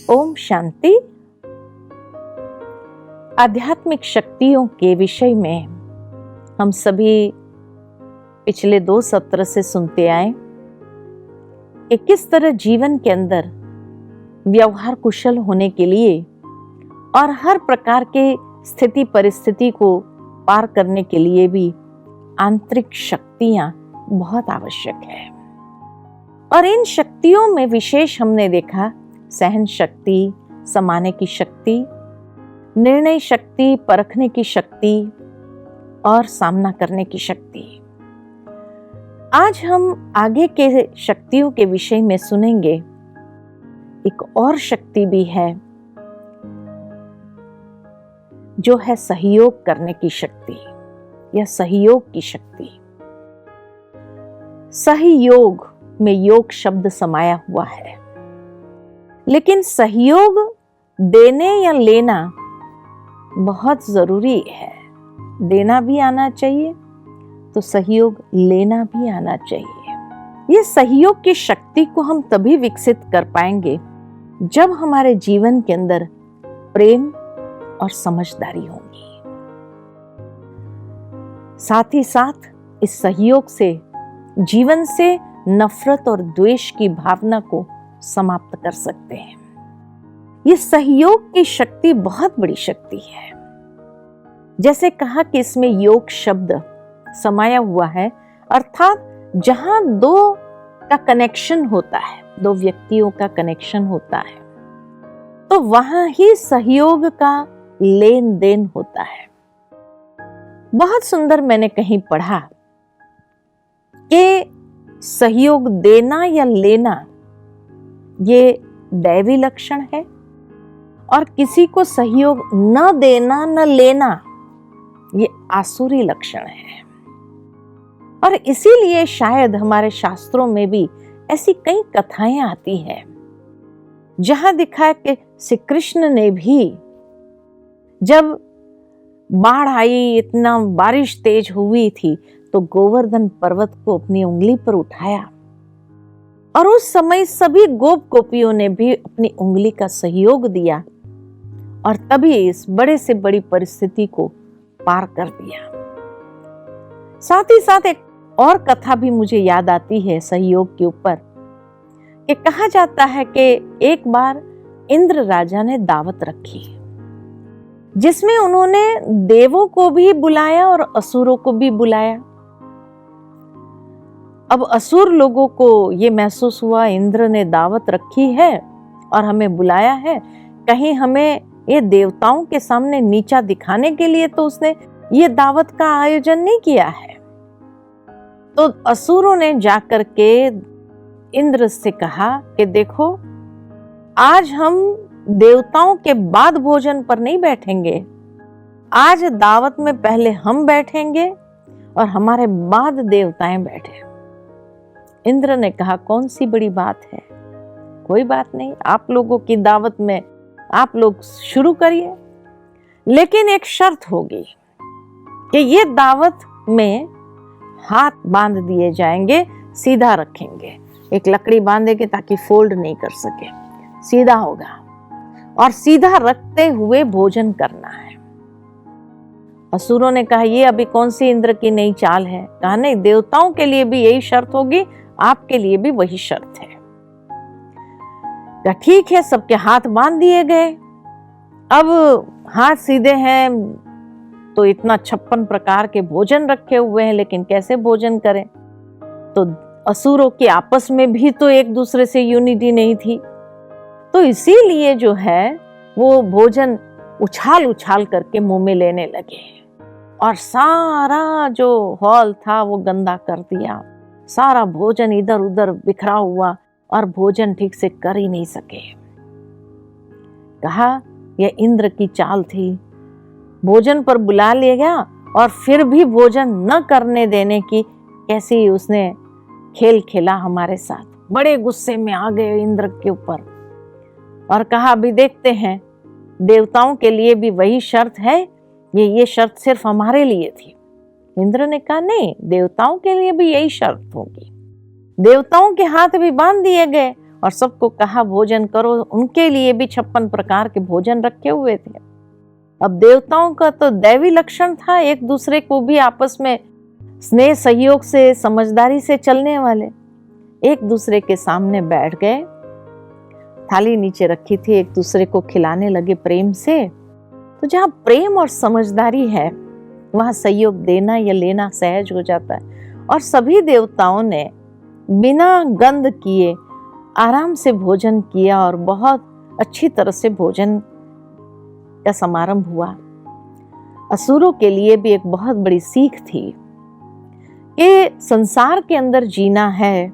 ओम शांति। आध्यात्मिक शक्तियों के विषय में हम सभी पिछले 2 सत्र से सुनते आए कि किस तरह जीवन के अंदर व्यवहार कुशल होने के लिए और हर प्रकार के स्थिति परिस्थिति को पार करने के लिए भी आंतरिक शक्तियां बहुत आवश्यक है। और इन शक्तियों में विशेष हमने देखा सहन शक्ति, समाने की शक्ति, निर्णय शक्ति, परखने की शक्ति और सामना करने की शक्ति। आज हम आगे के शक्तियों के विषय में सुनेंगे। एक और शक्ति भी है जो है सहयोग करने की शक्ति या सहयोग की शक्ति। सहयोग में योग शब्द समाया हुआ है, लेकिन सहयोग देने या लेना बहुत जरूरी है। देना भी आना चाहिए तो सहयोग लेना भी आना चाहिए। ये सहयोग की शक्ति को हम तभी विकसित कर पाएंगे जब हमारे जीवन के अंदर प्रेम और समझदारी होगी। साथ ही साथ इस सहयोग से जीवन से नफरत और द्वेष की भावना को समाप्त कर सकते हैं। ये सहयोग की शक्ति बहुत बड़ी शक्ति है। जैसे कहा कि इसमें योग शब्द समाया हुआ है, अर्थात जहां 2 का कनेक्शन होता है, 2 व्यक्तियों का कनेक्शन होता है, तो वहां ही सहयोग का लेन देन होता है। बहुत सुंदर मैंने कहीं पढ़ा कि सहयोग देना या लेना ये दैवी लक्षण है और किसी को सहयोग न देना न लेना ये आसुरी लक्षण है। और इसीलिए शायद हमारे शास्त्रों में भी ऐसी कई कथाएं आती हैं जहां दिखा है कि श्री कृष्ण ने भी जब बाढ़ आई, इतना बारिश तेज हुई थी, तो गोवर्धन पर्वत को अपनी उंगली पर उठाया और उस समय सभी गोप गोपियों ने भी अपनी उंगली का सहयोग दिया और तभी इस बड़े से बड़ी परिस्थिति को पार कर दिया। साथ ही साथ एक और कथा भी मुझे याद आती है सहयोग के ऊपर, कि कहा जाता है कि एक बार इंद्र राजा ने दावत रखी जिसमें उन्होंने देवों को भी बुलाया और असुरों को भी बुलाया। अब असुर लोगों को ये महसूस हुआ इंद्र ने दावत रखी है और हमें बुलाया है, कहीं हमें ये देवताओं के सामने नीचा दिखाने के लिए तो उसने ये दावत का आयोजन नहीं किया है। तो असुरों ने जाकर के इंद्र से कहा कि देखो, आज हम देवताओं के बाद भोजन पर नहीं बैठेंगे, आज दावत में पहले हम बैठेंगे और हमारे बाद देवताएं बैठे। इंद्र ने कहा कौन सी बड़ी बात है, कोई बात नहीं, आप लोगों की दावत में आप लोग शुरू करिए, लेकिन एक शर्त होगी कि ये दावत में हाथ बांध दिए जाएंगे, सीधा रखेंगे, एक लकड़ी बांधेंगे ताकि फोल्ड नहीं कर सके, सीधा होगा और सीधा रखते हुए भोजन करना है। असुरों ने कहा ये अभी कौन सी इंद्र की नई चाल है। कहा नहीं, देवताओं के लिए भी यही शर्त होगी, आपके लिए भी वही शर्त है। कहा ठीक है, सबके हाथ बांध दिए गए। अब हाथ सीधे हैं तो इतना 56 प्रकार के भोजन रखे हुए हैं, लेकिन कैसे भोजन करें। तो असुरों के आपस में भी तो एक दूसरे से यूनिटी नहीं थी, तो इसीलिए जो है वो भोजन उछाल उछाल करके मुंह में लेने लगे और सारा जो हॉल था वो गंदा कर दिया। सारा भोजन इधर उधर बिखरा हुआ और भोजन ठीक से कर ही नहीं सके। कहा यह इंद्र की चाल थी, भोजन पर बुला लिया गया और फिर भी भोजन न करने देने की कैसी उसने खेल खेला हमारे साथ। बड़े गुस्से में आ गए इंद्र के ऊपर और कहा अभी देखते हैं, देवताओं के लिए भी वही शर्त है, ये शर्त सिर्फ हमारे लिए थी। इंद्र ने कहा नहीं, देवताओं के लिए भी यही शर्त होगी। देवताओं के हाथ भी बांध दिए गए और सबको कहा भोजन करो। उनके लिए भी 56 प्रकार के भोजन रखे हुए थे। अब देवताओं का तो दैवी लक्षण था एक दूसरे को भी आपस में स्नेह सहयोग से, समझदारी से चलने वाले। एक दूसरे के सामने बैठ गए, थाली नीचे रखी थी, एक दूसरे को खिलाने लगे प्रेम से। तो जहाँ प्रेम और समझदारी है वहां सहयोग देना या लेना सहज हो जाता है। और सभी देवताओं ने बिना गंध किए आराम से भोजन किया और बहुत अच्छी तरह से भोजन का समारंभ हुआ। असुरों के लिए भी एक बहुत बड़ी सीख थी कि संसार के अंदर जीना है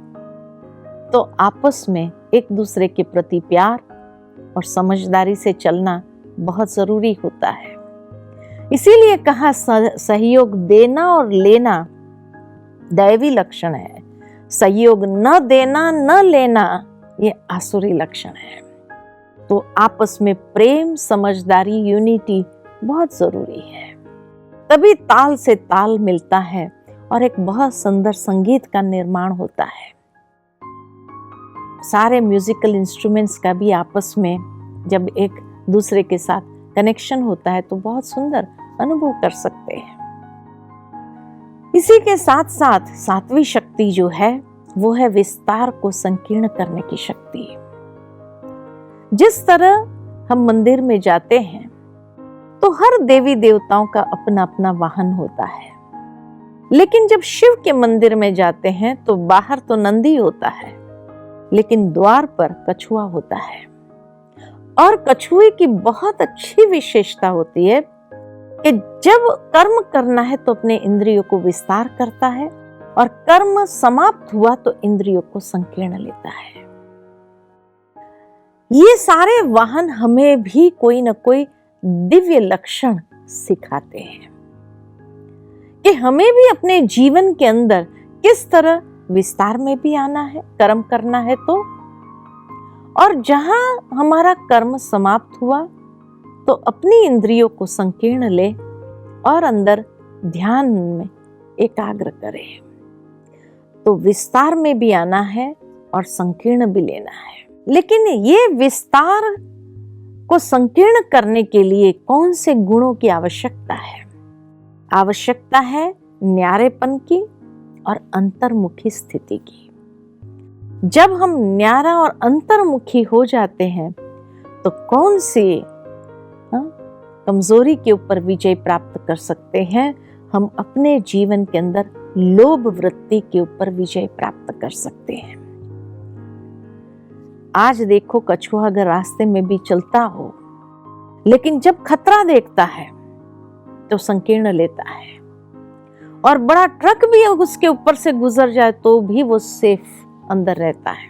तो आपस में एक दूसरे के प्रति प्यार और समझदारी से चलना बहुत जरूरी होता है। इसीलिए कहा सहयोग देना और लेना दैवी लक्षण है, सहयोग न देना न लेना ये आसुरी लक्षण है। तो आपस में प्रेम, समझदारी, यूनिटी बहुत जरूरी है। तभी ताल से ताल मिलता है और एक बहुत सुंदर संगीत का निर्माण होता है। सारे म्यूजिकल इंस्ट्रूमेंट्स का भी आपस में जब एक दूसरे के साथ कनेक्शन होता है तो बहुत सुंदर अनुभव कर सकते हैं। इसी के साथ साथ सातवीं शक्ति जो है वो है विस्तार को संकीर्ण करने की शक्ति। जिस तरह हम मंदिर में जाते हैं तो हर देवी देवताओं का अपना अपना वाहन होता है, लेकिन जब शिव के मंदिर में जाते हैं तो बाहर तो नंदी होता है लेकिन द्वार पर कछुआ होता है। और कछुए की बहुत अच्छी विशेषता होती है कि जब कर्म करना है तो अपने इंद्रियों को विस्तार करता है और कर्म समाप्त हुआ तो इंद्रियों को संकीर्ण लेता है। ये सारे वाहन हमें भी कोई न कोई दिव्य लक्षण सिखाते हैं कि हमें भी अपने जीवन के अंदर किस तरह विस्तार में भी आना है, कर्म करना है तो। और जहां हमारा कर्म समाप्त हुआ तो अपनी इंद्रियों को संकीर्ण ले और अंदर ध्यान में एकाग्र करे। तो विस्तार में भी आना है और संकीर्ण भी लेना है। लेकिन ये विस्तार को संकीर्ण करने के लिए कौन से गुणों की आवश्यकता है? आवश्यकता है न्यारेपन की और अंतर्मुखी स्थिति की। जब हम न्यारा और अंतर्मुखी हो जाते हैं तो कौन सी कमजोरी के ऊपर विजय प्राप्त कर सकते हैं? हम अपने जीवन के अंदर लोभ वृत्ति के ऊपर विजय प्राप्त कर सकते हैं। आज देखो, कछुआ अगर रास्ते में भी चलता हो लेकिन जब खतरा देखता है तो संकीर्ण लेता है, और बड़ा ट्रक भी उसके ऊपर से गुजर जाए तो भी वो सेफ अंदर रहता है।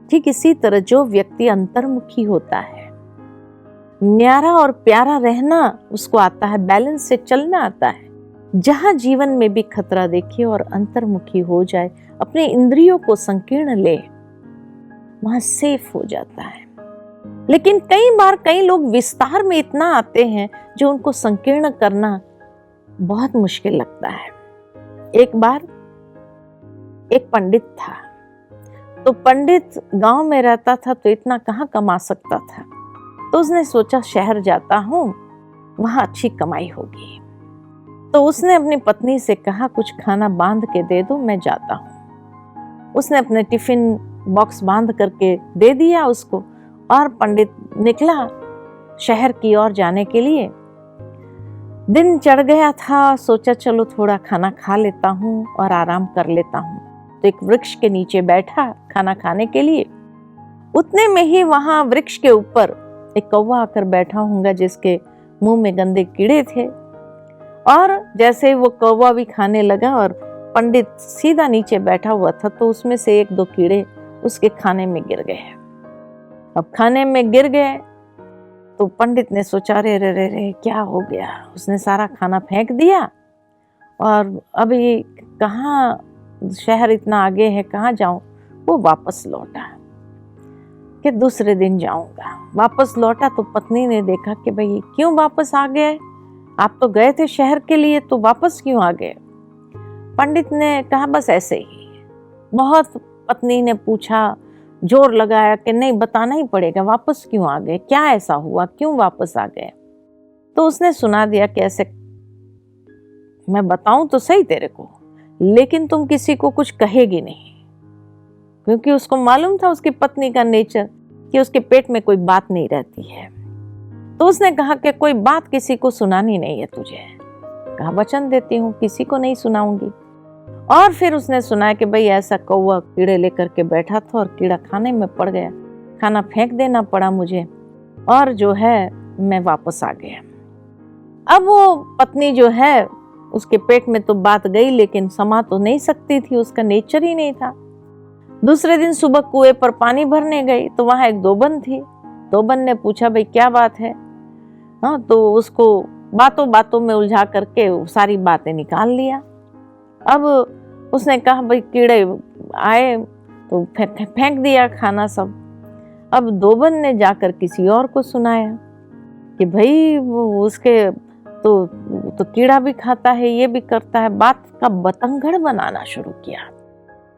ठीक इसी तरह जो व्यक्ति अंतर्मुखी होता है, न्यारा और प्यारा रहना उसको आता है, बैलेंस से चलना आता है, जहां जीवन में भी खतरा देखे और अंतर्मुखी हो जाए, अपने इंद्रियों को संकीर्ण ले, वहां सेफ हो जाता है। लेकिन कई बार कई लोग विस्तार में इतना आते हैं जो उनको संकीर्ण करना बहुत मुश्किल लगता है। एक बार एक पंडित था, तो पंडित गांव में रहता था तो इतना कहाँ कमा सकता था, तो उसने सोचा शहर जाता हूं, वहां अच्छी कमाई होगी। तो उसने अपनी पत्नी से कहा कुछ खाना बांध के दे दो, मैं जाता हूं। उसने अपने टिफिन बॉक्स बांध करके दे दिया उसको और पंडित निकला शहर की ओर जाने के लिए। दिन चढ़ गया था, सोचा चलो थोड़ा खाना खा लेता हूँ और आराम कर लेता हूँ। तो एक वृक्ष के नीचे बैठा खाना खाने के लिए। उतने में ही वहां वृक्ष के ऊपर एक कौवा आकर बैठा होगा जिसके मुंह में गंदे कीड़े थे, और जैसे वो कौवा भी खाने लगा और पंडित सीधा नीचे बैठा हुआ था तो उसमें से एक दो कीड़े उसके खाने में गिर गए। अब खाने में गिर गए तो पंडित ने सोचा रे रे रे रे क्या हो गया। उसने सारा खाना फेंक दिया और अभी कहाँ, शहर इतना आगे है, कहाँ जाऊं। वो वापस लौटा कि दूसरे दिन जाऊंगा। वापस लौटा तो पत्नी ने देखा कि भाई क्यों वापस आ गए, आप तो गए थे शहर के लिए, तो वापस क्यों आ गए। पंडित ने कहा बस ऐसे ही। बहुत पत्नी ने पूछा, जोर लगाया कि नहीं, बताना ही पड़ेगा, वापस क्यों आ गए, क्या ऐसा हुआ, क्यों वापस आ गए। तो उसने सुना दिया कि ऐसे, मैं बताऊं तो सही तेरे को, लेकिन तुम किसी को कुछ कहेगी नहीं, क्योंकि उसको मालूम था उसकी पत्नी का नेचर कि उसके पेट में कोई बात नहीं रहती है। तो उसने कहा कि कोई बात किसी को सुनानी नहीं है तुझे। कहा वचन देती हूँ किसी को नहीं सुनाऊंगी। और फिर उसने सुनाया कि भाई ऐसा कौवा कीड़े लेकर के बैठा था और कीड़ा खाने में पड़ गया, खाना फेंक देना पड़ा मुझे, और जो है मैं वापस आ गया। अब वो पत्नी जो है उसके पेट में तो बात गई, लेकिन समा तो नहीं सकती थी, उसका नेचर ही नहीं था। दूसरे दिन सुबह कुएं पर पानी भरने गई तो वहां एक दोबन थी। दोबन ने पूछा भाई क्या बात है। हाँ, तो उसको बातों बातों में उलझा करके सारी बातें निकाल लिया। अब उसने कहा भाई कीड़े आए तो फेंक दिया खाना सब। अब दोबन ने जाकर किसी और को सुनाया कि भाई वो उसके तो कीड़ा भी खाता है, ये भी करता है। बात का बतंगड़ बनाना शुरू किया।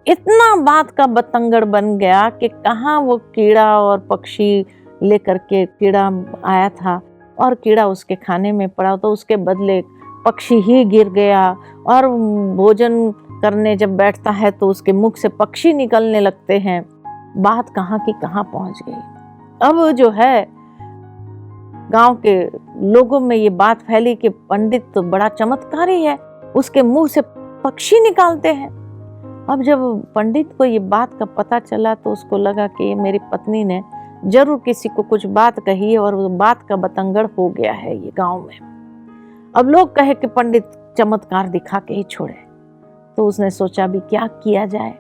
इतना बात का बतंगड़ बन गया कि कहाँ वो कीड़ा और पक्षी लेकर के कीड़ा आया था और कीड़ा उसके खाने में पड़ा, तो उसके बदले पक्षी ही गिर गया, और भोजन करने जब बैठता है तो उसके मुख से पक्षी निकलने लगते हैं। बात कहाँ की कहाँ पहुंच गई। अब जो है गांव के लोगों में ये बात फैली कि पंडित तो बड़ा चमत्कारी है, उसके मुंह से पक्षी निकालते हैं। अब जब पंडित को ये बात का पता चला तो उसको लगा कि ये मेरी पत्नी ने जरूर किसी को कुछ बात कही है और वो बात का बतंगड़ हो गया है ये गांव में। अब लोग कहे कि पंडित चमत्कार दिखा के ही छोड़े। तो उसने सोचा भी क्या किया जाए।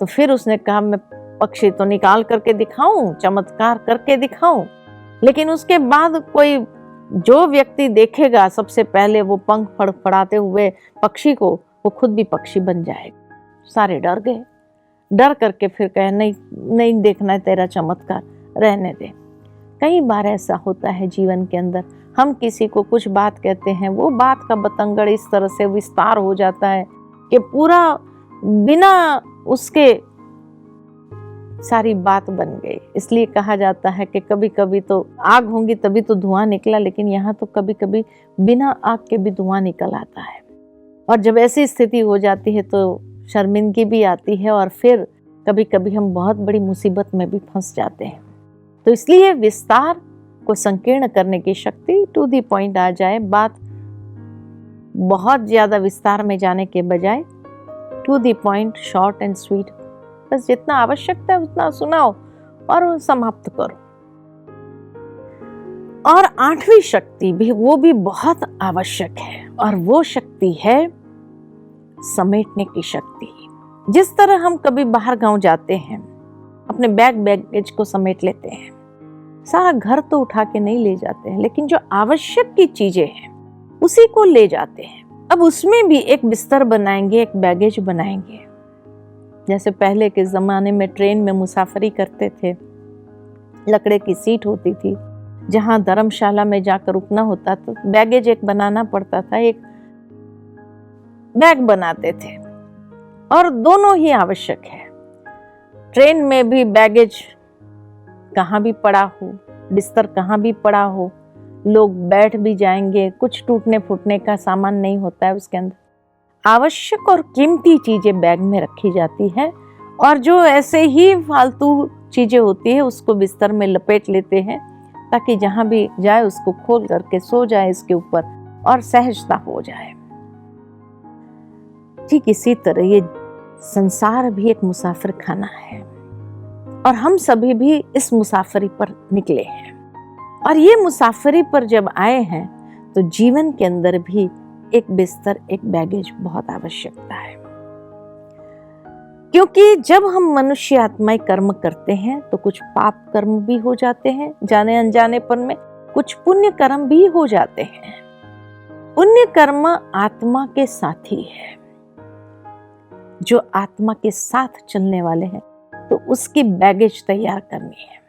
तो फिर उसने कहा मैं पक्षी तो निकाल करके दिखाऊं, चमत्कार करके दिखाऊं, लेकिन उसके बाद कोई जो व्यक्ति देखेगा सबसे पहले वो पंख फड़फड़ाते हुए पक्षी को, वो खुद भी पक्षी बन जाएगा। सारे डर गए। डर करके फिर कहे नहीं नहीं देखना है तेरा चमत्कार, रहने दे। कई बार ऐसा होता है जीवन के अंदर, हम किसी को कुछ बात कहते हैं, वो बात का बतंगड़ इस तरह से विस्तार हो जाता है कि पूरा बिना उसके सारी बात बन गई। इसलिए कहा जाता है कि कभी कभी तो आग होंगी तभी तो धुआं निकला, लेकिन यहाँ तो कभी कभी बिना आग के भी धुआं निकल आता है। और जब ऐसी स्थिति हो जाती है तो शर्मिंदगी भी आती है, और फिर कभी कभी हम बहुत बड़ी मुसीबत में भी फंस जाते हैं। तो इसलिए विस्तार को संकीर्ण करने की शक्ति, टू द पॉइंट आ जाए, बात बहुत ज्यादा विस्तार में जाने के बजाय to the point, short and sweet, बस जितना आवश्यकता है उतना सुनाओ और समाप्त करो। और आठवीं शक्ति भी, वो भी बहुत आवश्यक है, और वो शक्ति है समेटने की शक्ति। जिस तरह हम कभी बाहर गांव जाते हैं, अपने बैगेज को समेट लेते हैं, सारा घर तो उठा के नहीं ले जाते हैं, लेकिन जो आवश्यक की चीजें हैं उसी को ले जाते हैं। अब उसमें भी एक बिस्तर बनाएंगे, एक बैगेज बनाएंगे। जैसे पहले के जमाने में ट्रेन में मुसाफरी करते थे, लकड़े की सीट होती थी, जहां धर्मशाला में जाकर रुकना होता तो बैगेज एक बनाना पड़ता था, एक बैग बनाते थे, और दोनों ही आवश्यक है। ट्रेन में भी बैगेज कहाँ भी पड़ा हो, बिस्तर कहाँ भी पड़ा हो, लोग बैठ भी जाएंगे, कुछ टूटने फूटने का सामान नहीं होता है उसके अंदर। आवश्यक और कीमती चीजें बैग में रखी जाती है, और जो ऐसे ही फालतू चीजें होती है उसको बिस्तर में लपेट लेते हैं, ताकि जहां भी जाए उसको खोल करके सो जाए इसके ऊपर और सहजता हो जाए। ठीक इसी तरह ये संसार भी एक मुसाफिर खाना है, और हम सभी भी इस मुसाफरी पर निकले हैं। और ये मुसाफरी पर जब आए हैं तो जीवन के अंदर भी एक बिस्तर, एक बैगेज बहुत आवश्यकता है। क्योंकि जब हम मनुष्य आत्माएं कर्म करते हैं तो कुछ पाप कर्म भी हो जाते हैं, जाने अनजानेपन में कुछ पुण्य कर्म भी हो जाते हैं। पुण्य कर्म आत्मा के साथी है, जो आत्मा के साथ चलने वाले हैं, तो उसकी बैगेज तैयार करनी है।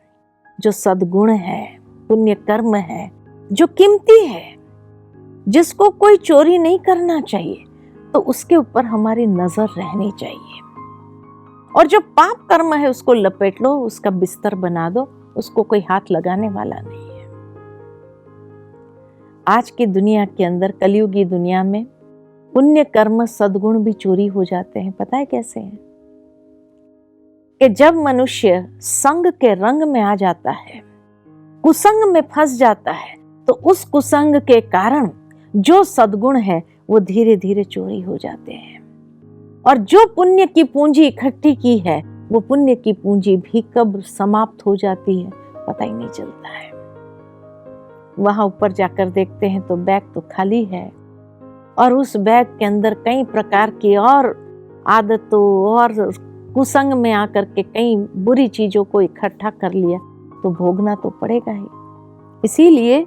जो सद्गुण है, पुण्य कर्म है, जो कीमती है, जिसको कोई चोरी नहीं करना चाहिए, तो उसके ऊपर हमारी नजर रहनी चाहिए। और जो पाप कर्म है उसको लपेट लो, उसका बिस्तर बना दो, उसको कोई हाथ लगाने वाला नहीं है। आज की दुनिया के अंदर, कलयुगी दुनिया में, पुण्य कर्म सद्गुण भी चोरी हो जाते हैं। पता है कैसे है? कि जब मनुष्य संग के रंग में आ जाता है, कुसंग में फंस जाता है, तो उस कुसंग के कारण जो सद्गुण है वो धीरे धीरे चोरी हो जाते हैं। और जो पुण्य की पूंजी इकट्ठी की है, वो पुण्य की पूंजी भी कब समाप्त हो जाती है पता ही नहीं चलता है। वहां ऊपर जाकर देखते हैं तो बैग तो खाली है, और उस बैग के अंदर कई प्रकार की और आदतों और कुसंग में आकर के कई बुरी चीजों को इकट्ठा कर लिया, तो भोगना तो पड़ेगा ही। इसीलिए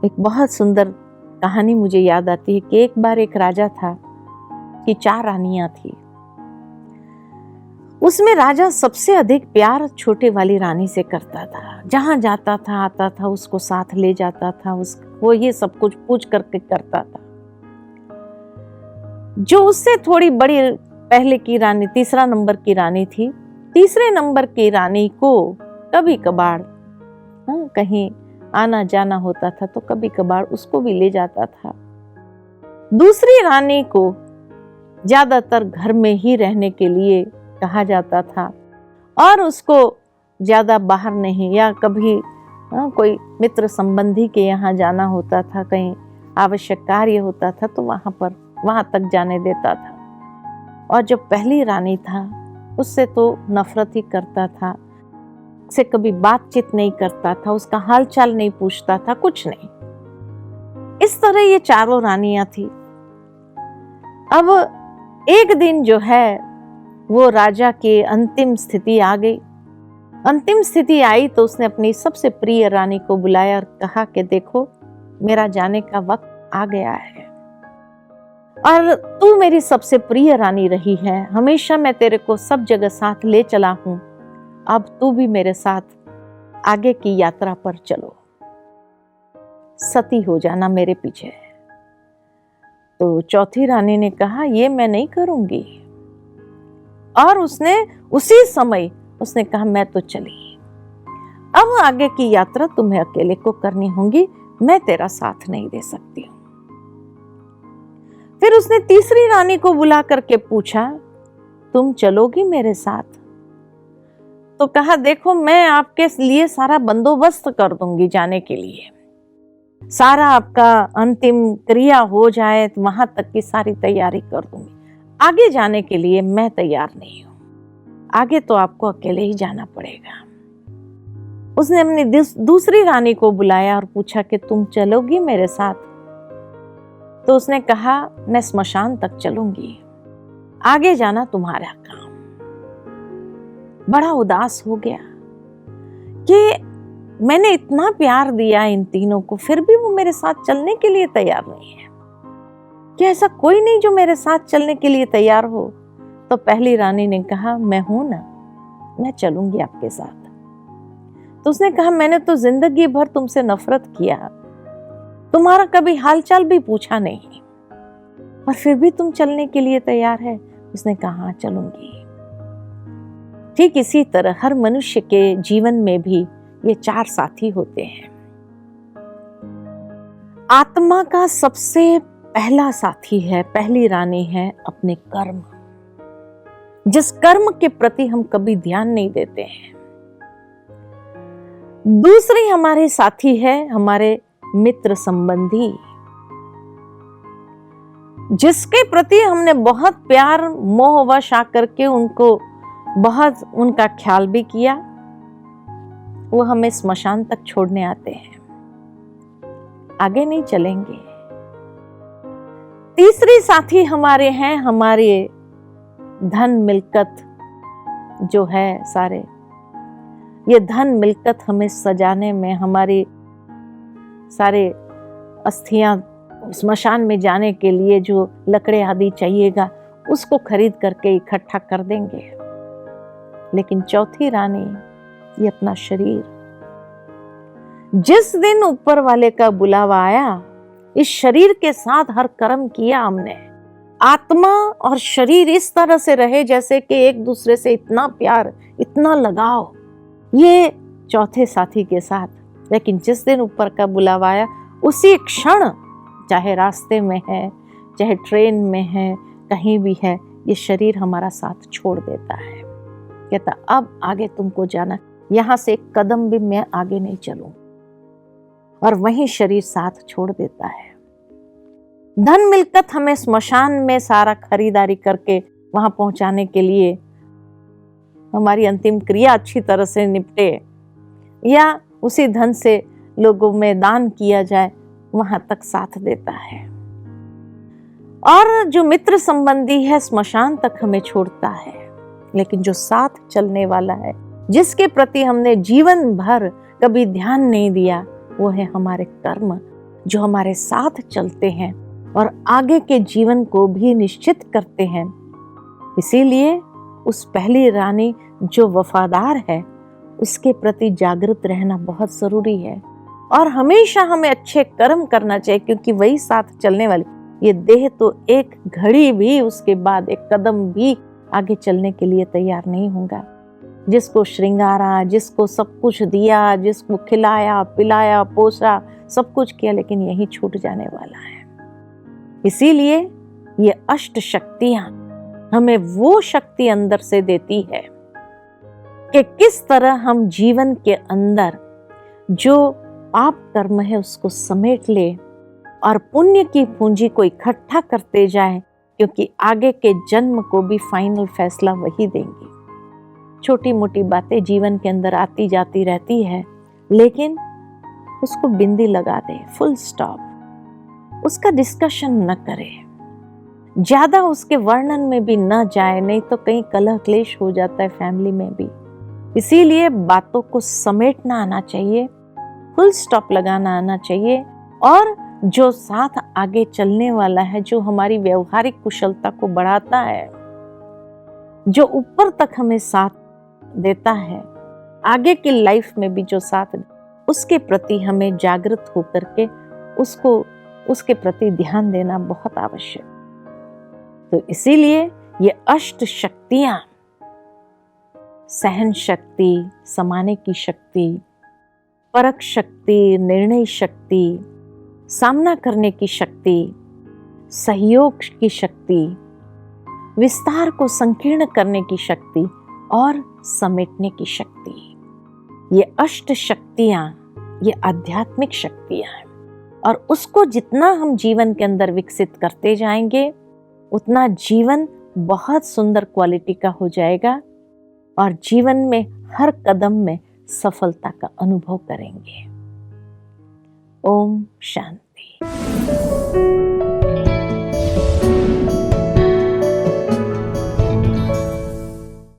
एक बहुत सुंदर कहानी मुझे याद आती है कि एक बार एक राजा था कि 4 रानियां थी। उसमें राजा सबसे अधिक प्यार छोटे वाली रानी से करता था। जहां जाता था आता था, उसको साथ ले जाता था, वो ये सब कुछ पूछ करके करता था। जो उससे थोड़ी बड़ी पहले की रानी, 3 नंबर की रानी थी, 3 नंबर की रानी को कभी कभार कहीं आना जाना होता था तो कभी कभार उसको भी ले जाता था। दूसरी रानी को ज्यादातर घर में ही रहने के लिए कहा जाता था, और उसको ज्यादा बाहर नहीं, या कभी कोई मित्र संबंधी के यहाँ जाना होता था, कहीं आवश्यक कार्य होता था तो वहां तक जाने देता था। और जो पहली रानी था उससे तो नफरत ही करता था, से कभी बातचीत नहीं करता था, उसका हालचाल नहीं पूछता था, कुछ नहीं। इस तरह ये 4 रानियां थी। अब एक दिन जो है वो राजा की अंतिम स्थिति आ गई। अंतिम स्थिति आई तो उसने अपनी सबसे प्रिय रानी को बुलाया और कहा कि देखो, मेरा जाने का वक्त आ गया है, और तू मेरी सबसे प्रिय रानी रही है, हमेशा मैं तेरे को सब जगह साथ ले चला हूं, अब तू भी मेरे साथ आगे की यात्रा पर चलो, सती हो जाना मेरे पीछे। तो चौथी रानी ने कहा, ये मैं नहीं करूंगी, और उसने उसी समय उसने कहा, मैं तो चली, अब आगे की यात्रा तुम्हें अकेले को करनी होगी, मैं तेरा साथ नहीं दे सकती हूं। फिर उसने तीसरी रानी को बुला करके पूछा, तुम चलोगी मेरे साथ? तो कहा, देखो, मैं आपके लिए सारा बंदोबस्त कर दूंगी जाने के लिए, सारा आपका अंतिम क्रिया हो जाए तो वहां तक की सारी तैयारी कर दूंगी, आगे जाने के लिए मैं तैयार नहीं हूं, आगे तो आपको अकेले ही जाना पड़ेगा। उसने अपनी दूसरी रानी को बुलाया और पूछा कि तुम चलोगी मेरे साथ? तो उसने कहा, मैं स्मशान तक चलूंगी, आगे जाना तुम्हारा काम। बड़ा उदास हो गया कि मैंने इतना प्यार दिया इन तीनों को, फिर भी वो मेरे साथ चलने के लिए तैयार नहीं है। क्या ऐसा कोई नहीं जो मेरे साथ चलने के लिए तैयार हो? तो पहली रानी ने कहा, मैं हूं ना, मैं चलूंगी आपके साथ। तो उसने कहा, मैंने तो जिंदगी भर तुमसे नफरत किया, तुम्हारा कभी हालचाल भी पूछा नहीं, और फिर भी तुम चलने के लिए तैयार है? उसने कहा, हाँ, चलूंगी। ठीक इसी तरह हर मनुष्य के जीवन में भी ये 4 साथी होते हैं। आत्मा का सबसे पहला साथी है, पहली रानी है अपने कर्म, जिस कर्म के प्रति हम कभी ध्यान नहीं देते हैं। दूसरी हमारे साथी है हमारे मित्र संबंधी, जिसके प्रति हमने बहुत प्यार मोहवश आकर के उनको बहुत उनका ख्याल भी किया, वो हमें स्मशान तक छोड़ने आते हैं, आगे नहीं चलेंगे। तीसरी साथी हमारे हैं हमारे धन मिल्कत जो है सारे, ये धन मिल्कत हमें सजाने में, हमारी सारे अस्थियां स्मशान में जाने के लिए जो लकड़े आदि चाहिएगा उसको खरीद करके इकट्ठा कर देंगे। लेकिन चौथी रानी, ये अपना शरीर, जिस दिन ऊपर वाले का बुलावा आया, इस शरीर के साथ हर कर्म किया हमने, आत्मा और शरीर इस तरह से रहे जैसे कि एक दूसरे से इतना प्यार, इतना लगाव, ये चौथे साथी के साथ। लेकिन जिस दिन ऊपर का बुलावा आया, उसी क्षण, चाहे रास्ते में है, चाहे ट्रेन में है, कहीं भी है, ये शरीर हमारा साथ छोड़ देता है। कहता अब आगे तुमको जाना, यहां से एक कदम भी मैं आगे नहीं चलूं। और वहीं शरीर साथ छोड़ देता है। धन मिलकत हमें स्मशान में सारा खरीदारी करके वहां पहुंचाने के लिए, हमारी अंतिम क्रिया अच्छी तरह से निपटे, या उसी धन से लोगों में दान किया जाए, वहां तक साथ देता है। और जो मित्र संबंधी है, स्मशान तक हमें छोड़ता है। लेकिन जो साथ चलने वाला है, जिसके प्रति हमने जीवन भर कभी ध्यान नहीं दिया, वो है हमारे कर्म, जो हमारे साथ चलते हैं और आगे के जीवन को भी निश्चित करते हैं। इसीलिए उस पहली रानी जो वफादार है, उसके प्रति जागृत रहना बहुत जरूरी है। और हमेशा हमें अच्छे कर्म करना चाहिए, क्योंकि वही साथ चलने वाली, ये देह तो एक घड़ी भी, उसके बाद एक कदम भी आगे चलने के लिए तैयार नहीं होगा। जिसको श्रृंगारा, जिसको सब कुछ दिया, जिसको खिलाया पिलाया पोसा, सब कुछ किया, लेकिन यही छूट जाने वाला है। इसीलिए ये अष्ट शक्तियां हमें वो शक्ति अंदर से देती है कि किस तरह हम जीवन के अंदर जो पाप कर्म है उसको समेट ले और पुण्य की पूंजी को इकट्ठा करते जाए, क्योंकि आगे के जन्म को भी फाइनल फैसला वही देंगे। छोटी मोटी बातें जीवन के अंदर आती जाती रहती है, लेकिन उसको बिंदी लगा दे, फुल स्टॉप, उसका डिस्कशन न करे, ज्यादा उसके वर्णन में भी न जाए, नहीं तो कहीं कलह क्लेश हो जाता है फैमिली में भी। इसीलिए बातों को समेटना आना चाहिए, फुल स्टॉप लगाना आना चाहिए, और जो साथ आगे चलने वाला है, जो हमारी व्यवहारिक कुशलता को बढ़ाता है, जो ऊपर तक हमें साथ देता है, आगे की लाइफ में भी जो साथ, उसके प्रति हमें जागृत होकर के उसके प्रति ध्यान देना बहुत आवश्यक। तो इसीलिए ये अष्ट शक्तियां, सहन शक्ति, समाने की शक्ति, परख शक्ति, निर्णय शक्ति, सामना करने की शक्ति, सहयोग की शक्ति, विस्तार को संकीर्ण करने की शक्ति और समेटने की शक्ति, ये अष्ट शक्तियां, ये आध्यात्मिक शक्तियां हैं। और उसको जितना हम जीवन के अंदर विकसित करते जाएंगे, उतना जीवन बहुत सुंदर क्वालिटी का हो जाएगा और जीवन में हर कदम में सफलता का अनुभव करेंगे। ओम शांति।